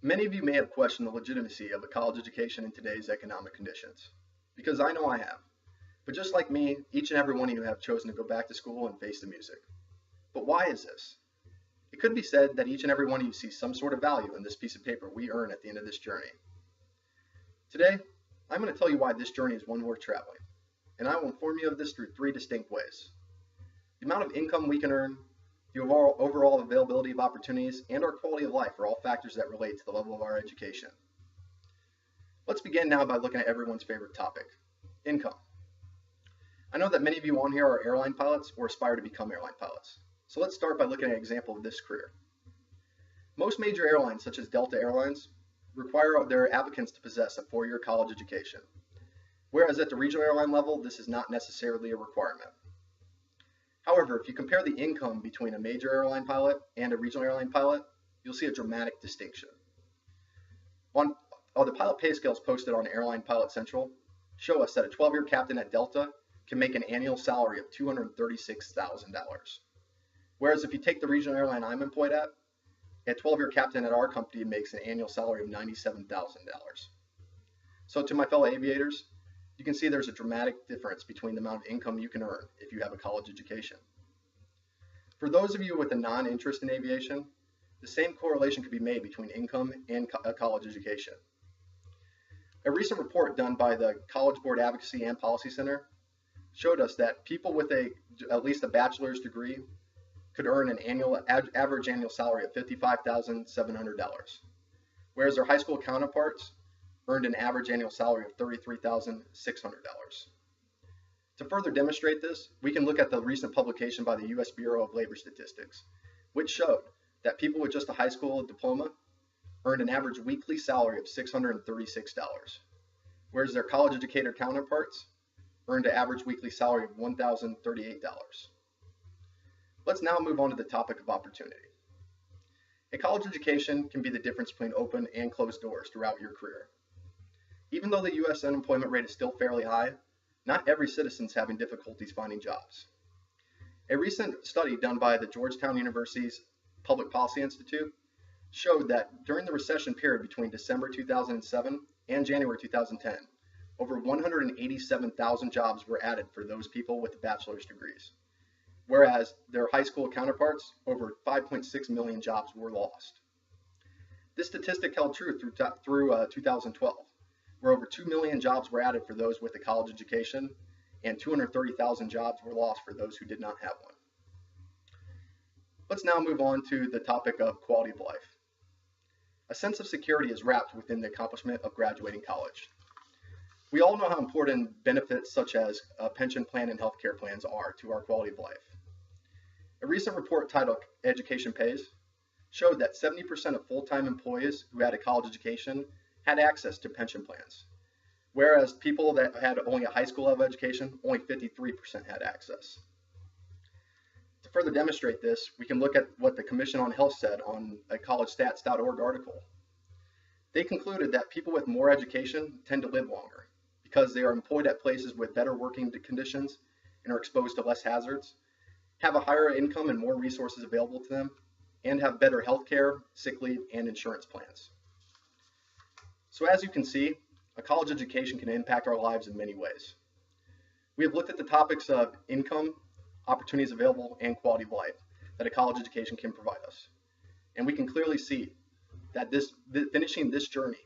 Many of you may have questioned the legitimacy of a college education in today's economic conditions, because I know I have. But just like me, each and every one of you have chosen to go back to school and face the music. But why is this? It could be said that each and every one of you sees some sort of value in this piece of paper we earn at the end of this journey. Today, I'm going to tell you why this journey is one worth traveling, and I will inform you of this through three distinct ways. The amount of income we can earn, the overall availability of opportunities, and our quality of life are all factors that relate to the level of our education. Let's begin now by looking at everyone's favorite topic, income. I know that many of you on here are airline pilots or aspire to become airline pilots. So let's start by looking at an example of this career. Most major airlines, such as Delta Airlines, require their applicants to possess a 4-year college education, whereas at the regional airline level, this is not necessarily a requirement. However, if you compare the income between a major airline pilot and a regional airline pilot, you'll see a dramatic distinction. The pilot pay scales posted on Airline Pilot Central show us that a 12-year captain at Delta can make an annual salary of $236,000. Whereas if you take the regional airline I'm employed at, a 12-year captain at our company makes an annual salary of $97,000. So to my fellow aviators, you can see there's a dramatic difference between the amount of income you can earn if you have a college education. For those of you with a non-interest in aviation, the same correlation could be made between income and a college education. A recent report done by the College Board Advocacy and Policy Center showed us that people with at least a bachelor's degree could earn an average annual salary of $55,700, whereas their high school counterparts earned an average annual salary of $33,600. To further demonstrate this, we can look at the recent publication by the U.S. Bureau of Labor Statistics, which showed that people with just a high school diploma earned an average weekly salary of $636, whereas their college educated counterparts earned an average weekly salary of $1,038. Let's now move on to the topic of opportunity. A college education can be the difference between open and closed doors throughout your career. Even though the U.S. unemployment rate is still fairly high, not every citizen is having difficulties finding jobs. A recent study done by the Georgetown University's Public Policy Institute showed that during the recession period between December 2007 and January 2010, over 187,000 jobs were added for those people with bachelor's degrees, whereas their high school counterparts, over 5.6 million jobs were lost. This statistic held true through 2012, where over 2 million jobs were added for those with a college education and 230,000 jobs were lost for those who did not have one. Let's now move on to the topic of quality of life. A sense of security is wrapped within the accomplishment of graduating college. We all know how important benefits such as a pension plan and healthcare plans are to our quality of life. A recent report titled Education Pays showed that 70% of full-time employees who had a college education had access to pension plans, whereas people that had only a high school level education, only 53% had access. To further demonstrate this, we can look at what the Commission on Health said on a collegestats.org article. They concluded that people with more education tend to live longer because they are employed at places with better working conditions and are exposed to less hazards, have a higher income and more resources available to them, and have better health care, sick leave, and insurance plans. So as you can see, a college education can impact our lives in many ways. We have looked at the topics of income, opportunities available, and quality of life that a college education can provide us. And we can clearly see that finishing this journey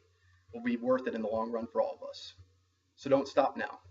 will be worth it in the long run for all of us. So don't stop now.